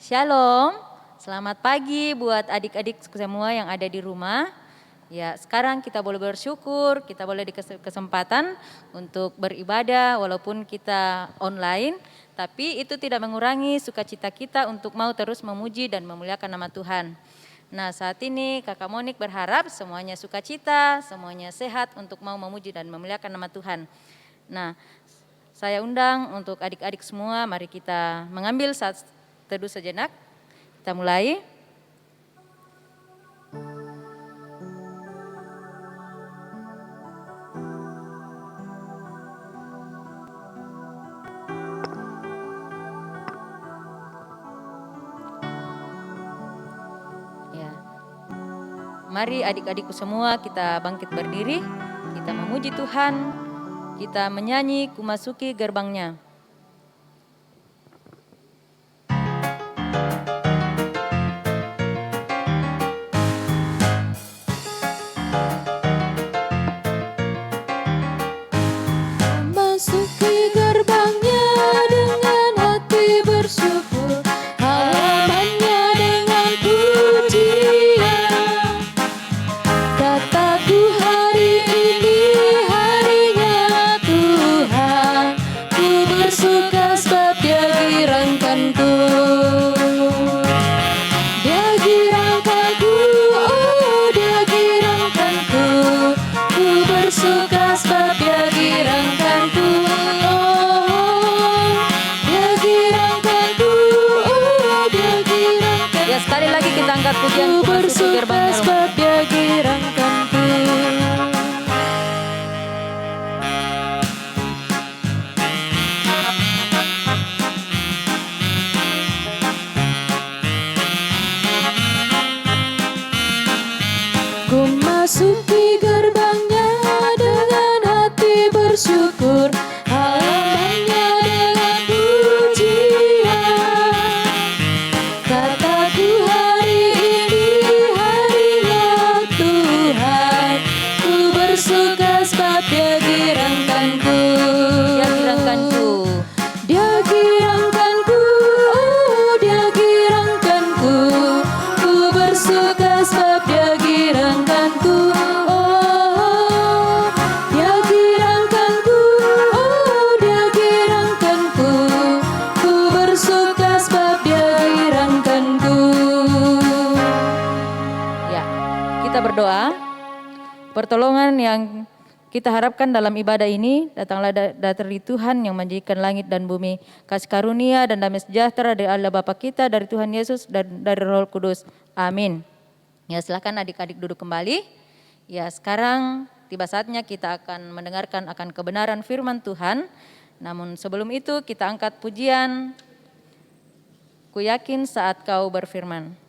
Shalom, selamat pagi buat adik-adik semua yang ada di rumah. Ya, sekarang kita boleh bersyukur, kita boleh dikasih kesempatan untuk beribadah walaupun kita online, tapi itu tidak mengurangi sukacita kita untuk mau terus memuji dan memuliakan nama Tuhan. Nah, saat ini Kakak Monik berharap semuanya sukacita, semuanya sehat untuk mau memuji dan memuliakan nama Tuhan. Nah, saya undang untuk adik-adik semua, mari kita mengambil saat teduh sejenak. Kita mulai. Ya. Mari adik-adikku semua kita bangkit berdiri, kita memuji Tuhan, kita menyanyi Ku Masuki Gerbangnya. Sekali lagi kita angkat pujian Ku Masuki Gerbangnya sebab Dia girangkanku. Ku masuki gerbangnya dengan hati bersyukur, halamannya dengan pujian. Kataku hari ini harinya Tuhan, ku bersuka sebab Dia girangkanku. Dia girangkanku. Dia girangkanku, oh Dia girangkanku. Ku bersuka sebab Dia girangkanku. Oh, Dia girangkanku, oh Dia girangkanku. Ku bersuka sebab Dia girangkanku. Ya, kita berdoa. Pertolongan yang kita harapkan dalam ibadah ini datanglah dari Tuhan yang menjadikan langit dan bumi, kasih karunia dan damai sejahtera dari Allah Bapa kita, dari Tuhan Yesus dan dari Roh Kudus. Amin. Ya, silakan adik-adik duduk kembali. Ya, sekarang tiba saatnya kita akan mendengarkan akan kebenaran firman Tuhan. Namun sebelum itu kita angkat pujian Ku Yakin Saat Kau Berfirman.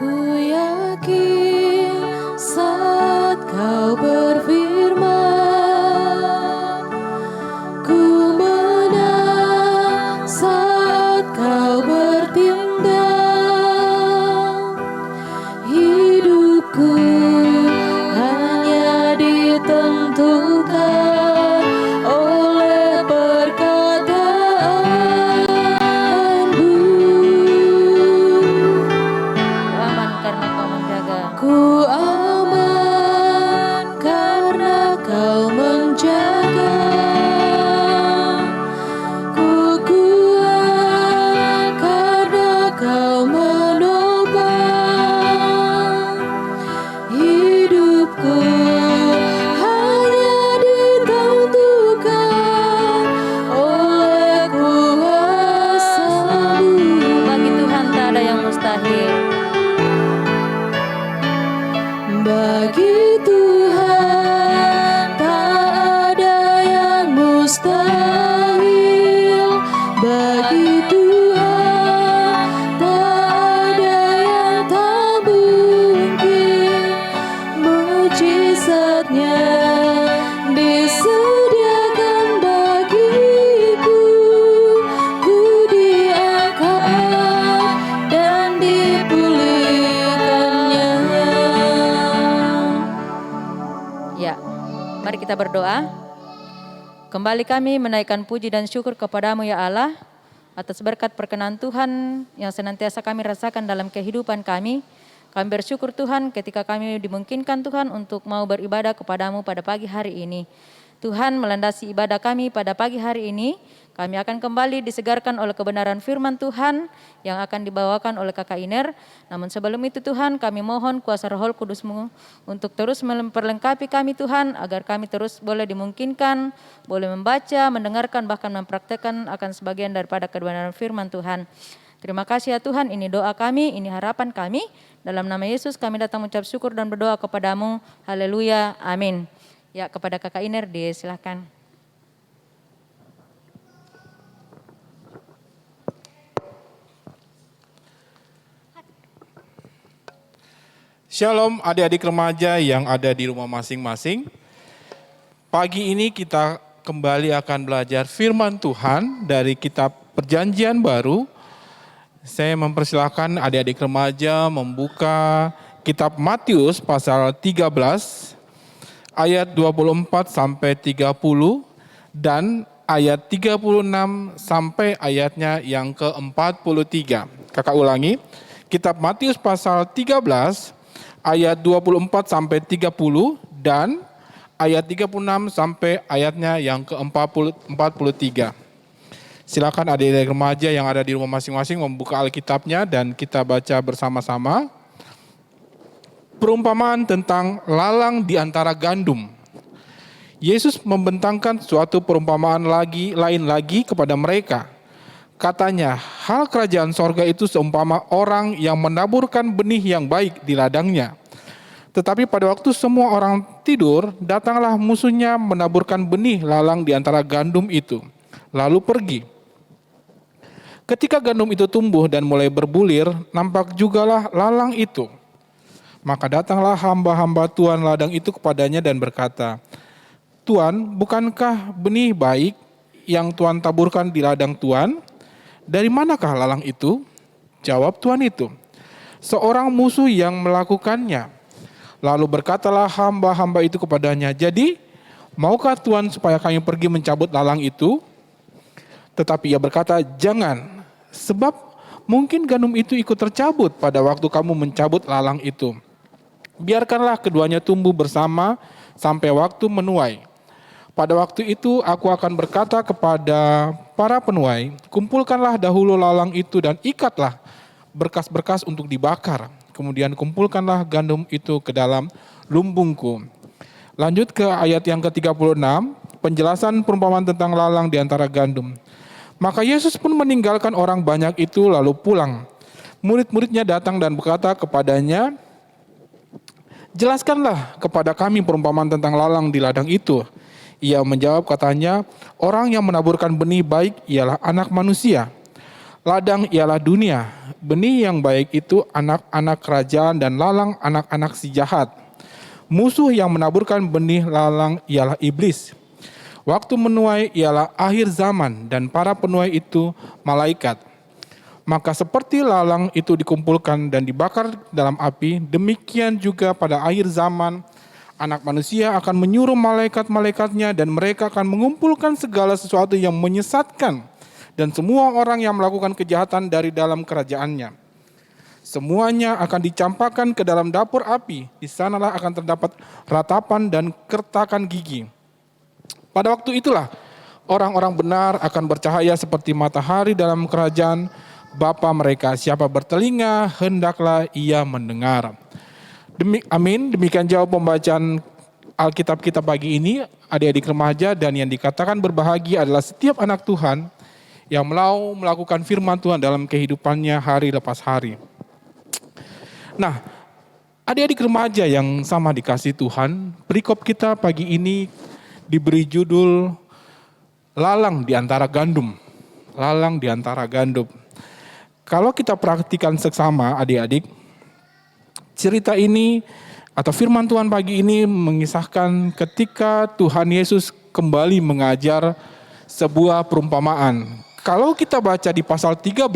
Ku yakin saat Kau berfirman, ku menang saat Kau bertindak. Hidupku hanya ditentukan oleh perkataanmu. Ku aman karena Kau menjaga. Ku kuat karena Kau menopang. Hidupku hanya ditentukan oleh kuasa-Mu. Bagi Tuhan tak ada yang mustahil. Bagi Tuhan tak ada yang mustahil. Bagi Tuhan kita berdoa. Kembali kami menaikkan puji dan syukur kepadamu ya Allah, atas berkat perkenan Tuhan yang senantiasa kami rasakan dalam kehidupan kami. Kami bersyukur Tuhan ketika kami dimungkinkan Tuhan untuk mau beribadah kepadamu pada pagi hari ini. Tuhan melandasi ibadah kami pada pagi hari ini, kami akan kembali disegarkan oleh kebenaran firman Tuhan yang akan dibawakan oleh Kakak Iner. Namun sebelum itu Tuhan, kami mohon kuasa Roh Kudus-Mu untuk terus memperlengkapi kami Tuhan, agar kami terus boleh dimungkinkan, boleh membaca, mendengarkan, bahkan mempraktekkan akan sebagian daripada kebenaran firman Tuhan. Terima kasih ya Tuhan, ini doa kami, ini harapan kami. Dalam nama Yesus kami datang mengucap syukur dan berdoa kepadamu. Haleluya, amin. Ya, kepada Kakak Iner disilahkan. Shalom adik-adik remaja yang ada di rumah masing-masing. Pagi ini kita kembali akan belajar firman Tuhan dari kitab Perjanjian Baru. Saya mempersilahkan adik-adik remaja membuka kitab Matius pasal 13 ayat 24 sampai 30 dan ayat 36 sampai ayatnya yang ke-43. Kakak ulangi, kitab Matius pasal 13 ayat 24 sampai 30 dan ayat 36 sampai ayatnya yang ke-43. Silakan adik-adik remaja yang ada di rumah masing-masing membuka Alkitabnya dan kita baca bersama-sama. Perumpamaan tentang lalang di antara gandum. Yesus membentangkan suatu perumpamaan lain lagi kepada mereka. Katanya, hal kerajaan sorga itu seumpama orang yang menaburkan benih yang baik di ladangnya. Tetapi pada waktu semua orang tidur, datanglah musuhnya menaburkan benih lalang di antara gandum itu, lalu pergi. Ketika gandum itu tumbuh dan mulai berbulir, nampak jugalah lalang itu. Maka datanglah hamba-hamba Tuan ladang itu kepadanya dan berkata, Tuan, bukankah benih baik yang Tuan taburkan di ladang Tuan? Dari manakah lalang itu? Jawab Tuan itu, seorang musuh yang melakukannya. Lalu berkatalah hamba-hamba itu kepadanya, jadi maukah Tuan supaya kami pergi mencabut lalang itu? Tetapi ia berkata, jangan, sebab mungkin gandum itu ikut tercabut pada waktu kamu mencabut lalang itu. Biarkanlah keduanya tumbuh bersama sampai waktu menuai. Pada waktu itu aku akan berkata kepada para penuai, kumpulkanlah dahulu lalang itu dan ikatlah berkas-berkas untuk dibakar. Kemudian kumpulkanlah gandum itu ke dalam lumbungku. Lanjut ke ayat yang ke-36, penjelasan perumpamaan tentang lalang di antara gandum. Maka Yesus pun meninggalkan orang banyak itu lalu pulang. Murid-muridnya datang dan berkata kepadanya, jelaskanlah kepada kami perumpamaan tentang lalang di ladang itu. Ia menjawab katanya, orang yang menaburkan benih baik ialah anak manusia. Ladang ialah dunia. Benih yang baik itu anak-anak kerajaan dan lalang anak-anak si jahat. Musuh yang menaburkan benih lalang ialah iblis. Waktu menuai ialah akhir zaman dan para penuai itu malaikat. Maka seperti lalang itu dikumpulkan dan dibakar dalam api, demikian juga pada akhir zaman anak manusia akan menyuruh malaikat-malaikatnya dan mereka akan mengumpulkan segala sesuatu yang menyesatkan dan semua orang yang melakukan kejahatan dari dalam kerajaannya. Semuanya akan dicampakkan ke dalam dapur api, di sanalah akan terdapat ratapan dan kertakan gigi. Pada waktu itulah orang-orang benar akan bercahaya seperti matahari dalam kerajaan Bapa mereka. Siapa bertelinga, hendaklah ia mendengar. Amin. Demikian jawab pembacaan Alkitab kita pagi ini, adik-adik remaja, dan yang dikatakan berbahagia adalah setiap anak Tuhan yang mau melakukan firman Tuhan dalam kehidupannya hari lepas hari. Nah, adik-adik remaja yang sama dikasih Tuhan, perikop kita pagi ini diberi judul Lalang di antara gandum. Lalang di antara gandum. Kalau kita perhatikan seksama adik-adik, cerita ini atau firman Tuhan pagi ini mengisahkan ketika Tuhan Yesus kembali mengajar sebuah perumpamaan. Kalau kita baca di pasal 13,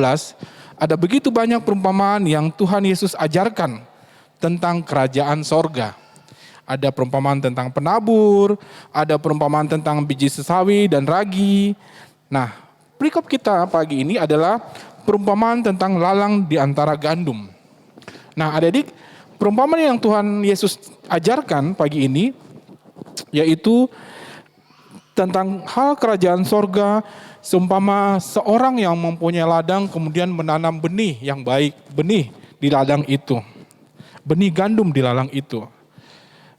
ada begitu banyak perumpamaan yang Tuhan Yesus ajarkan tentang kerajaan sorga. Ada perumpamaan tentang penabur, ada perumpamaan tentang biji sesawi dan ragi. Nah, perikop kita pagi ini adalah perumpamaan tentang lalang di antara gandum. Nah, adik-adik, perumpamaan yang Tuhan Yesus ajarkan pagi ini yaitu tentang hal kerajaan sorga, seumpama seorang yang mempunyai ladang kemudian menanam benih yang baik, benih di ladang itu, benih gandum di ladang itu.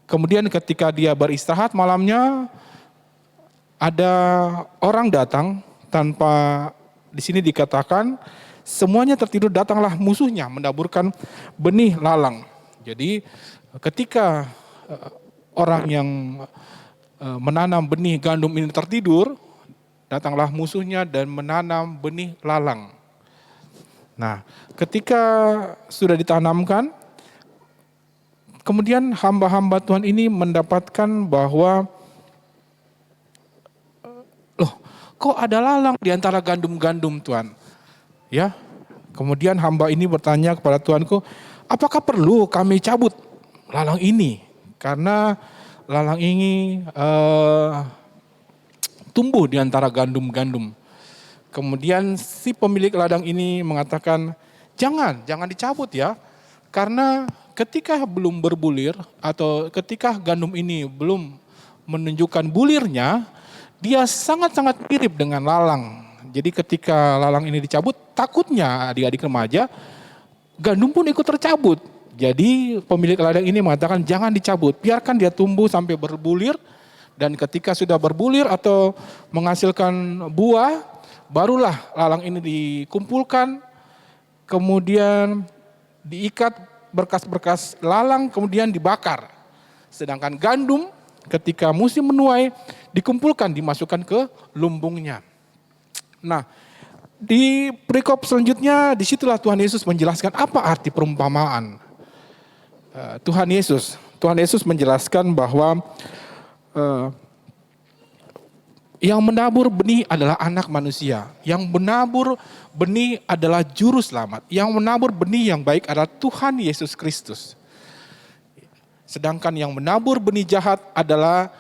Kemudian ketika dia beristirahat malamnya, ada orang datang tanpa, di sini dikatakan semuanya tertidur, datanglah musuhnya mendaburkan benih lalang. Jadi ketika orang yang menanam benih gandum ini tertidur, datanglah musuhnya dan menanam benih lalang. Nah, ketika sudah ditanamkan, kemudian hamba-hamba Tuhan ini mendapatkan bahwa, loh, kok ada lalang di antara gandum-gandum Tuhan? Ya, kemudian hamba ini bertanya kepada Tuanku, apakah perlu kami cabut lalang ini? Karena lalang ini tumbuh di antara gandum-gandum. Kemudian si pemilik ladang ini mengatakan, jangan dicabut ya. Karena ketika belum berbulir atau ketika gandum ini belum menunjukkan bulirnya, dia sangat-sangat mirip dengan lalang. Jadi ketika lalang ini dicabut, takutnya adik-adik remaja, gandum pun ikut tercabut. Jadi pemilik ladang ini mengatakan jangan dicabut, biarkan dia tumbuh sampai berbulir. Dan ketika sudah berbulir atau menghasilkan buah, barulah lalang ini dikumpulkan, kemudian diikat berkas-berkas lalang, kemudian dibakar. Sedangkan gandum ketika musim menuai dikumpulkan, dimasukkan ke lumbungnya. Nah, di perikop selanjutnya disitulah Tuhan Yesus menjelaskan apa arti perumpamaan. Tuhan Yesus menjelaskan bahwa yang menabur benih adalah anak manusia. Yang menabur benih adalah juru selamat. Yang menabur benih yang baik adalah Tuhan Yesus Kristus. Sedangkan yang menabur benih jahat adalah,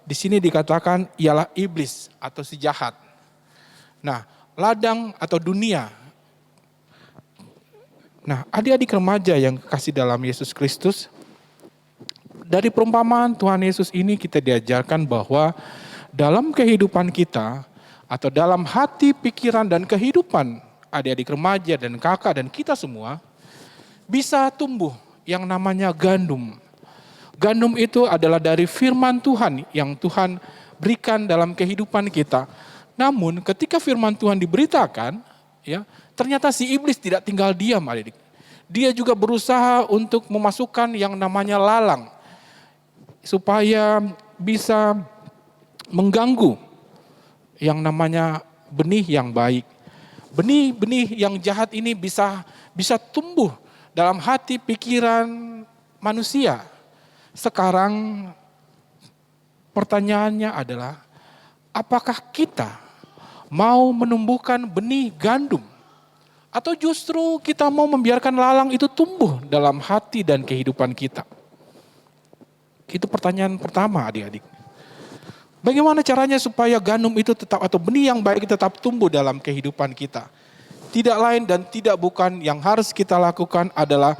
di sini dikatakan ialah iblis atau si jahat. Nah, ladang atau dunia. Nah, adik-adik remaja yang kasih dalam Yesus Kristus, dari perumpamaan Tuhan Yesus ini kita diajarkan bahwa dalam kehidupan kita atau dalam hati, pikiran, dan kehidupan adik-adik remaja dan kakak dan kita semua bisa tumbuh yang namanya gandum. Gandum itu adalah dari firman Tuhan yang Tuhan berikan dalam kehidupan kita. Namun ketika firman Tuhan diberitakan, ya, ternyata si iblis tidak tinggal diam, adik-adik. Dia juga berusaha untuk memasukkan yang namanya lalang supaya bisa mengganggu yang namanya benih yang baik. Benih-benih yang jahat ini bisa tumbuh dalam hati pikiran manusia. Sekarang pertanyaannya adalah, apakah kita mau menumbuhkan benih gandum? Atau justru kita mau membiarkan lalang itu tumbuh dalam hati dan kehidupan kita? Itu pertanyaan pertama, adik-adik. Bagaimana caranya supaya gandum itu tetap, atau benih yang baik tetap tumbuh dalam kehidupan kita? Tidak lain dan tidak bukan, yang harus kita lakukan adalah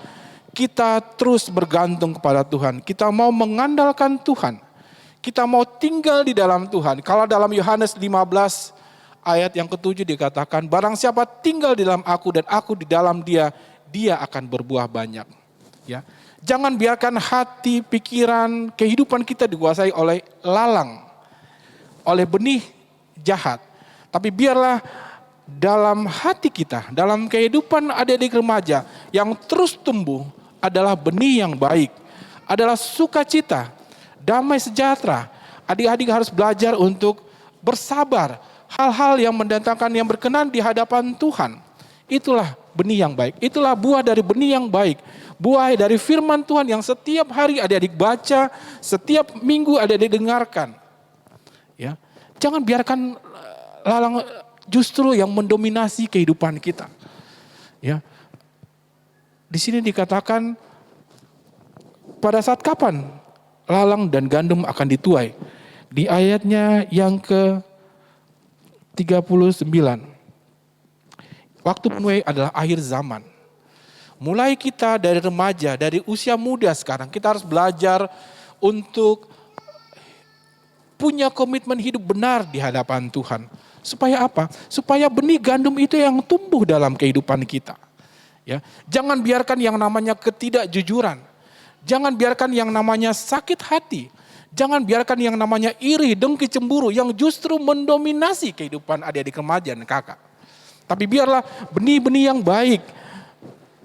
kita terus bergantung kepada Tuhan. Kita mau mengandalkan Tuhan. Kita mau tinggal di dalam Tuhan. Kalau dalam Yohanes 15 ayat yang ke-7 dikatakan, barang siapa tinggal di dalam aku dan aku di dalam dia, dia akan berbuah banyak. Ya. Jangan biarkan hati, pikiran, kehidupan kita dikuasai oleh lalang, oleh benih jahat. Tapi biarlah dalam hati kita, dalam kehidupan adik-adik remaja yang terus tumbuh adalah benih yang baik, adalah sukacita, damai sejahtera. Adik-adik harus belajar untuk bersabar, hal-hal yang mendatangkan, yang berkenan di hadapan Tuhan. Itulah benih yang baik, itulah buah dari benih yang baik. Buah dari firman Tuhan yang setiap hari adik-adik baca, setiap minggu adik-adik dengarkan. Ya, jangan biarkan lalang justru yang mendominasi kehidupan kita. Ya, di sini dikatakan pada saat kapan lalang dan gandum akan dituai. Di ayatnya yang ke-39. Waktu menuai adalah akhir zaman. Mulai kita dari remaja, dari usia muda sekarang, kita harus belajar untuk punya komitmen hidup benar di hadapan Tuhan. Supaya apa? Supaya benih gandum itu yang tumbuh dalam kehidupan kita. Ya, jangan biarkan yang namanya ketidakjujuran. Jangan biarkan yang namanya sakit hati. Jangan biarkan yang namanya iri, dengki, cemburu yang justru mendominasi kehidupan adik-adik remaja dan kakak. Tapi biarlah benih-benih yang baik,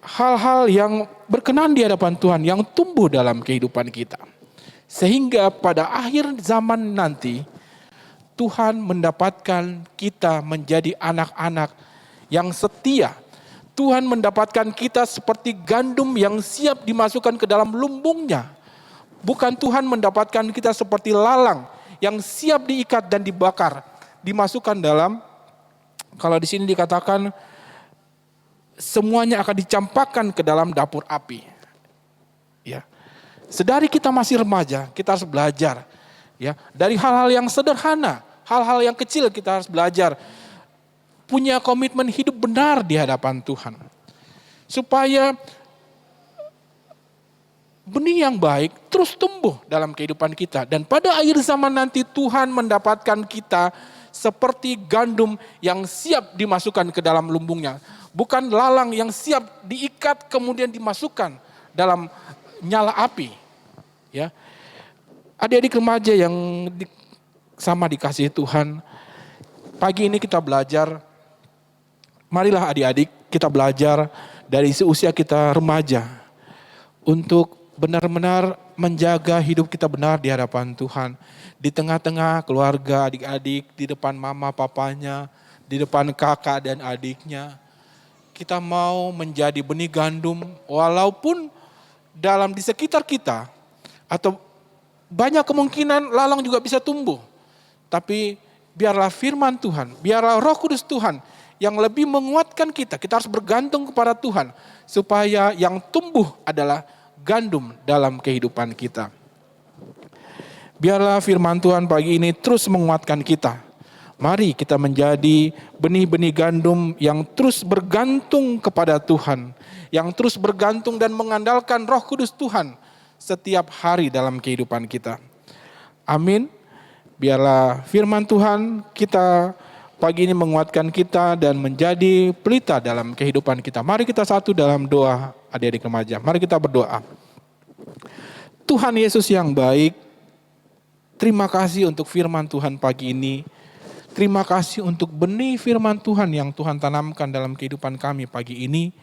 hal-hal yang berkenan di hadapan Tuhan yang tumbuh dalam kehidupan kita. Sehingga pada akhir zaman nanti, Tuhan mendapatkan kita menjadi anak-anak yang setia. Tuhan mendapatkan kita seperti gandum yang siap dimasukkan ke dalam lumbungnya. Bukan Tuhan mendapatkan kita seperti lalang yang siap diikat dan dibakar. Dimasukkan dalam, kalau di sini dikatakan, semuanya akan dicampakkan ke dalam dapur api. Ya. Sedari kita masih remaja, kita harus belajar. Ya, dari hal-hal yang sederhana, hal-hal yang kecil kita harus belajar. Punya komitmen hidup benar di hadapan Tuhan. Supaya benih yang baik terus tumbuh dalam kehidupan kita. Dan pada akhir zaman nanti Tuhan mendapatkan kita seperti gandum yang siap dimasukkan ke dalam lumbungnya. Bukan lalang yang siap diikat kemudian dimasukkan dalam nyala api. Ya, adik-adik remaja yang sama dikasihi Tuhan, pagi ini kita belajar, marilah adik-adik kita belajar dari seusia kita remaja untuk benar-benar menjaga hidup kita benar di hadapan Tuhan. Di tengah-tengah keluarga, adik-adik, di depan mama papanya, di depan kakak dan adiknya. Kita mau menjadi benih gandum walaupun dalam di sekitar kita atau banyak kemungkinan lalang juga bisa tumbuh. Tapi biarlah firman Tuhan, biarlah Roh Kudus Tuhan yang lebih menguatkan kita. Kita harus bergantung kepada Tuhan supaya yang tumbuh adalah gandum dalam kehidupan kita. Biarlah firman Tuhan pagi ini terus menguatkan kita. Mari kita menjadi benih-benih gandum yang terus bergantung kepada Tuhan. Yang terus bergantung dan mengandalkan Roh Kudus Tuhan setiap hari dalam kehidupan kita. Amin. Biarlah firman Tuhan kita pagi ini menguatkan kita dan menjadi pelita dalam kehidupan kita. Mari kita satu dalam doa adik-adik remaja. Mari kita berdoa. Tuhan Yesus yang baik, terima kasih untuk firman Tuhan pagi ini. Terima kasih untuk benih firman Tuhan yang Tuhan tanamkan dalam kehidupan kami pagi ini.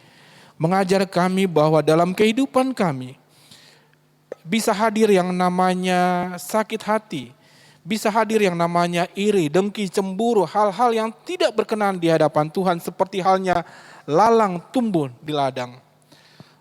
Mengajar kami bahwa dalam kehidupan kami bisa hadir yang namanya sakit hati. Bisa hadir yang namanya iri, dengki, cemburu, hal-hal yang tidak berkenan di hadapan Tuhan seperti halnya lalang tumbuh di ladang.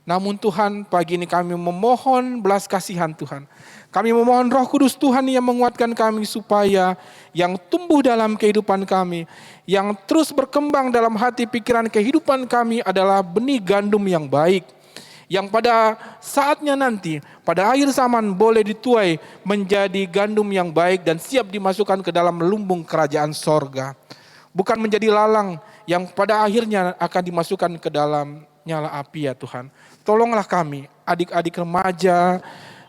Namun Tuhan, pagi ini kami memohon belas kasihan Tuhan. Kami memohon Roh Kudus Tuhan yang menguatkan kami supaya yang tumbuh dalam kehidupan kami, yang terus berkembang dalam hati pikiran kehidupan kami adalah benih gandum yang baik. Yang pada saatnya nanti, pada akhir zaman boleh dituai menjadi gandum yang baik dan siap dimasukkan ke dalam lumbung kerajaan sorga. Bukan menjadi lalang yang pada akhirnya akan dimasukkan ke dalam nyala api ya Tuhan. Tolonglah kami, adik-adik remaja,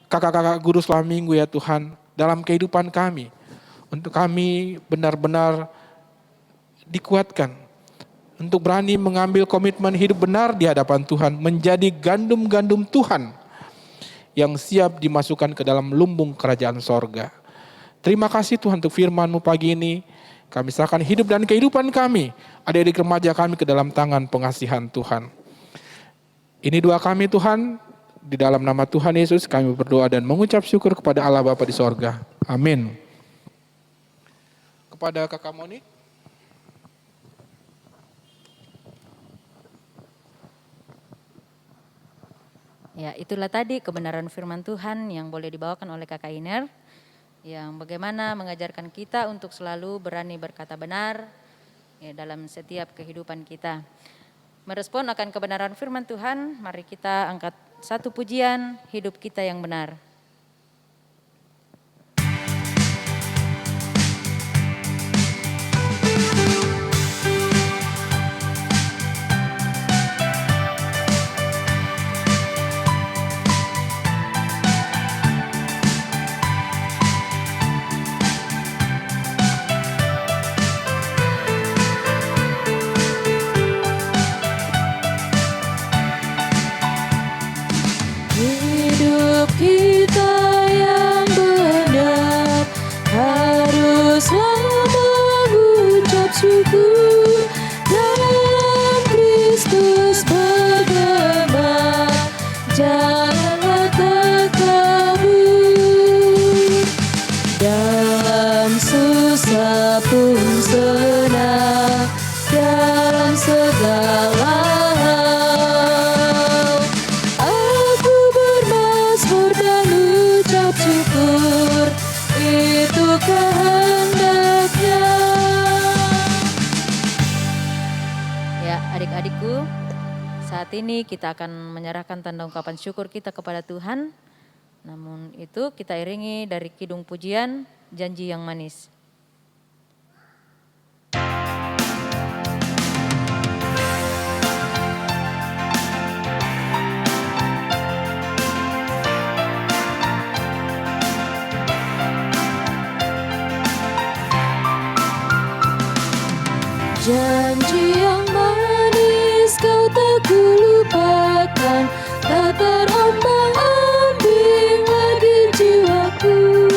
kakak-kakak guru selama minggu ya Tuhan, dalam kehidupan kami. Untuk kami benar-benar dikuatkan. Untuk berani mengambil komitmen hidup benar di hadapan Tuhan. Menjadi gandum-gandum Tuhan yang siap dimasukkan ke dalam lumbung kerajaan sorga. Terima kasih Tuhan untuk firman-Mu pagi ini. Kami serahkan hidup dan kehidupan kami, adik-adik remaja kami ke dalam tangan pengasihan Tuhan. Ini doa kami Tuhan, di dalam nama Tuhan Yesus kami berdoa dan mengucap syukur kepada Allah Bapa di sorga. Amin. Kepada Kakak Moni. Ya, itulah tadi kebenaran firman Tuhan yang boleh dibawakan oleh Kakak Iner, yang bagaimana mengajarkan kita untuk selalu berani berkata benar ya, dalam setiap kehidupan kita. Merespon akan kebenaran firman Tuhan, mari kita angkat satu pujian, hidup kita yang benar. kita yang benar haruslah mengucap syukur, dalam Kristus bergema, janganlah takabur. Dalam susah pun senang, dalam segala hal aku bermazmur dan ucap syukur, itu kehendaknya. Ya, adik-adikku, saat ini kita akan menyerahkan tanda ungkapan syukur kita kepada Tuhan. Namun itu kita iringi dari kidung pujian Janji yang Manis. Janji yang manis kau tak kulupakan, tak terombang-ambing lagi jiwaku.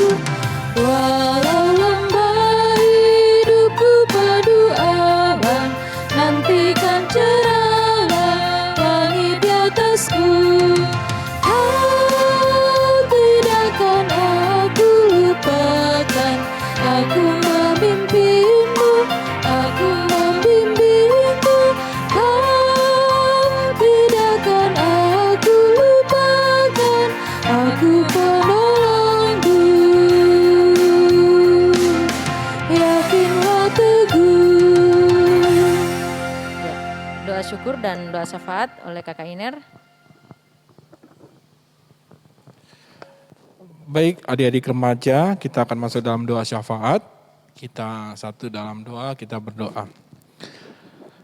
Walau lembah hidupku padu awan, nantikan cerahlah langit di atasku. Kau tidakkan aku lupakan, aku memimpimu, aku membimbingmu. Kau tidakkan aku lupakan, aku penolongmu. Yakinlah teguh. Ya, doa syukur dan doa syafaat oleh Kakak Iner. Baik, adik-adik remaja, kita akan masuk dalam doa syafaat. Kita satu dalam doa, kita berdoa.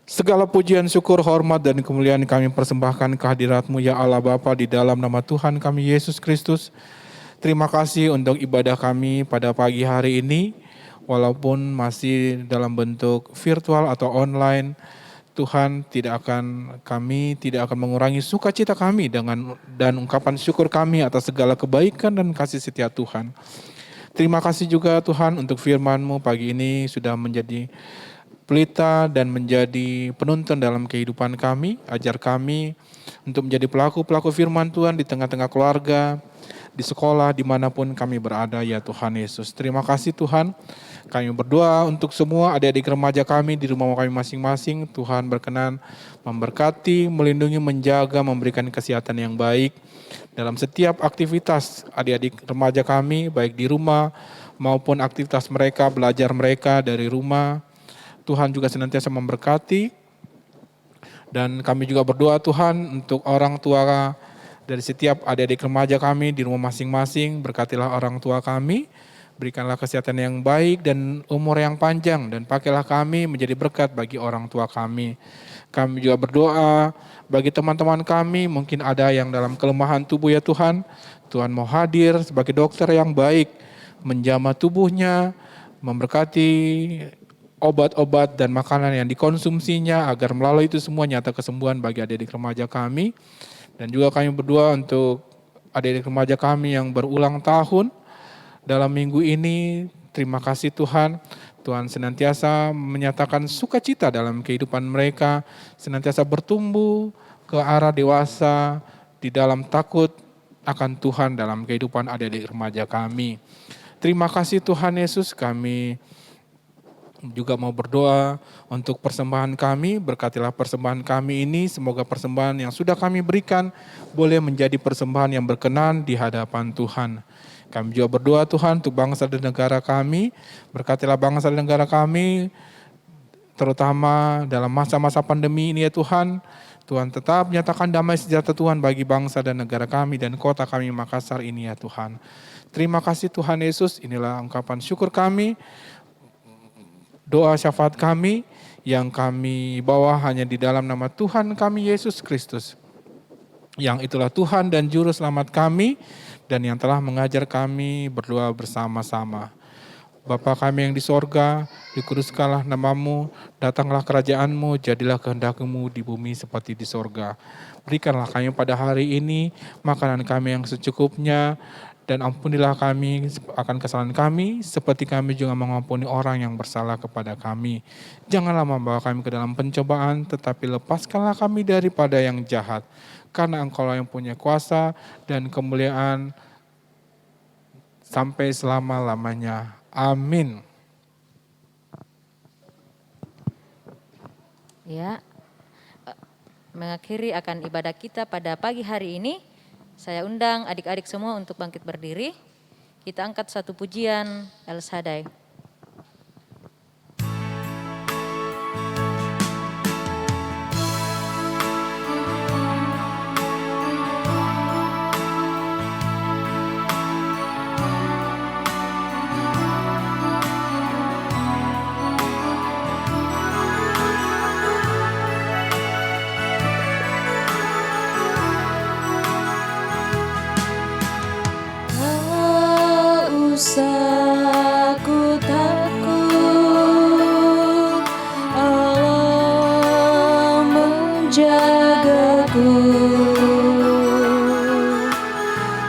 Segala pujian, syukur, hormat, dan kemuliaan kami persembahkan kehadirat-Mu ya Allah Bapa di dalam nama Tuhan kami Yesus Kristus. Terima kasih untuk ibadah kami pada pagi hari ini, walaupun masih dalam bentuk virtual atau online. Tuhan tidak akan mengurangi sukacita kami dan ungkapan syukur kami atas segala kebaikan dan kasih setia Tuhan. Terima kasih juga Tuhan untuk firman-Mu pagi ini sudah menjadi pelita dan menjadi penuntun dalam kehidupan kami. Ajar kami untuk menjadi pelaku-pelaku firman Tuhan di tengah-tengah keluarga, di sekolah, dimanapun kami berada ya Tuhan Yesus. Terima kasih Tuhan. Kami berdoa untuk semua adik-adik remaja kami di rumah kami masing-masing. Tuhan berkenan memberkati, melindungi, menjaga, memberikan kesehatan yang baik dalam setiap aktivitas adik-adik remaja kami, baik di rumah maupun aktivitas mereka, belajar mereka dari rumah. Tuhan juga senantiasa memberkati. Dan kami juga berdoa Tuhan untuk orang tua dari setiap adik-adik remaja kami di rumah masing-masing. Berkatilah orang tua kami. Berikanlah kesehatan yang baik dan umur yang panjang, dan pakailah kami menjadi berkat bagi orang tua kami. Kami juga berdoa bagi teman-teman kami, mungkin ada yang dalam kelemahan tubuh ya Tuhan. Tuhan mau hadir sebagai dokter yang baik, menjamah tubuhnya, memberkati obat-obat dan makanan yang dikonsumsinya, agar melalui itu semua nyata kesembuhan bagi adik-adik remaja kami. Dan juga kami berdoa untuk adik-adik remaja kami yang berulang tahun dalam minggu ini. Terima kasih Tuhan. Tuhan senantiasa menyatakan sukacita dalam kehidupan mereka, senantiasa bertumbuh ke arah dewasa di dalam takut akan Tuhan dalam kehidupan adik-adik remaja kami. Terima kasih Tuhan Yesus. Kami juga mau berdoa untuk persembahan kami. Berkatilah persembahan kami ini, semoga persembahan yang sudah kami berikan boleh menjadi persembahan yang berkenan di hadapan Tuhan. Kami juga berdoa Tuhan untuk bangsa dan negara kami. Berkatilah bangsa dan negara kami, terutama dalam masa-masa pandemi ini ya Tuhan. Tuhan tetap menyatakan damai sejahtera Tuhan bagi bangsa dan negara kami dan kota kami Makassar ini ya Tuhan. Terima kasih Tuhan Yesus. Inilah ungkapan syukur kami, doa syafaat kami yang kami bawa hanya di dalam nama Tuhan kami Yesus Kristus, yang itulah Tuhan dan Juru Selamat kami, dan yang telah mengajar kami berdoa bersama-sama. Bapa kami yang di sorga, dikuduskanlah namamu, datanglah kerajaan-Mu, jadilah kehendak-Mu di bumi seperti di sorga. Berikanlah kami pada hari ini makanan kami yang secukupnya, dan ampunilah kami akan kesalahan kami, seperti kami juga mengampuni orang yang bersalah kepada kami. Janganlah membawa kami ke dalam pencobaan, tetapi lepaskanlah kami daripada yang jahat. Karena Engkaulah yang punya kuasa dan kemuliaan sampai selama-lamanya. Amin. Ya, mengakhiri akan ibadah kita pada pagi hari ini, saya undang adik-adik semua untuk bangkit berdiri. Kita angkat satu pujian El Shaddai. Tak usah ku takut, Allah menjagaku.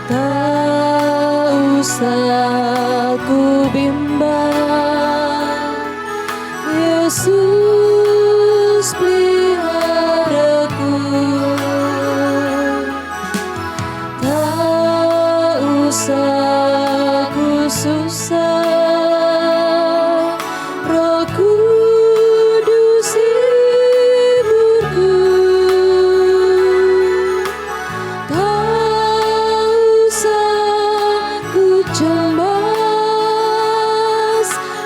Tak usah ku bimbang, Yesus peliharaku. Tak usah ku susah, Roh Kudus hiburku. Tak usah ku cemas,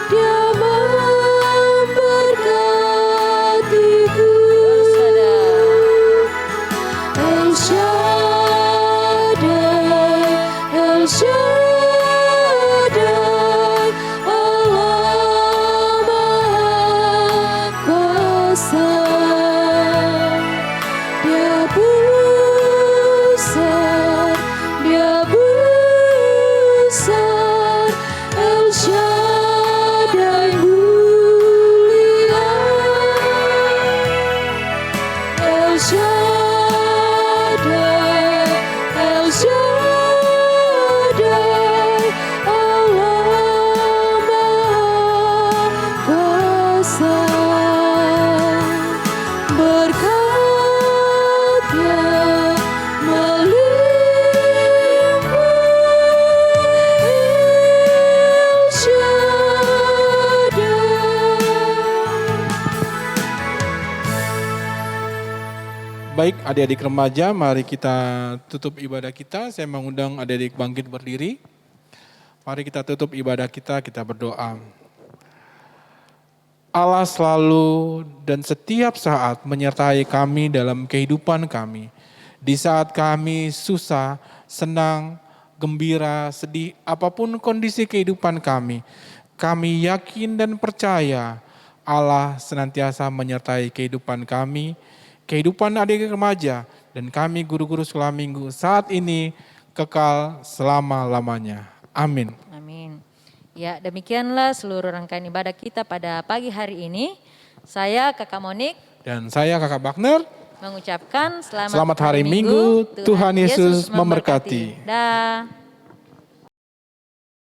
Dia memberkatiku. El Shaddai, El Shaddai, Allah Maha Kuasa. Dia besar, Dia besar, El Shaddai mulia. El Shaddai, El Shaddai, Allah Maha Kuasa. Berkat-Nya melimpah, El Shaddai. Baik adik-adik remaja, mari kita tutup ibadah kita. Saya mengundang adik-adik bangkit berdiri. Mari kita tutup ibadah kita berdoa. Allah selalu dan setiap saat menyertai kami dalam kehidupan kami. Di saat kami susah, senang, gembira, sedih, apapun kondisi kehidupan kami yakin dan percaya Allah senantiasa menyertai kehidupan kami, kehidupan adik-adik remaja, dan kami guru-guru sekolah minggu saat ini kekal selama-lamanya. Amin. Amin. Ya, demikianlah seluruh rangkaian ibadah kita pada pagi hari ini. Saya Kakak Monik Dan saya Kakak Bagner. mengucapkan Selamat hari Minggu. Tuhan Yesus memberkati. Dah.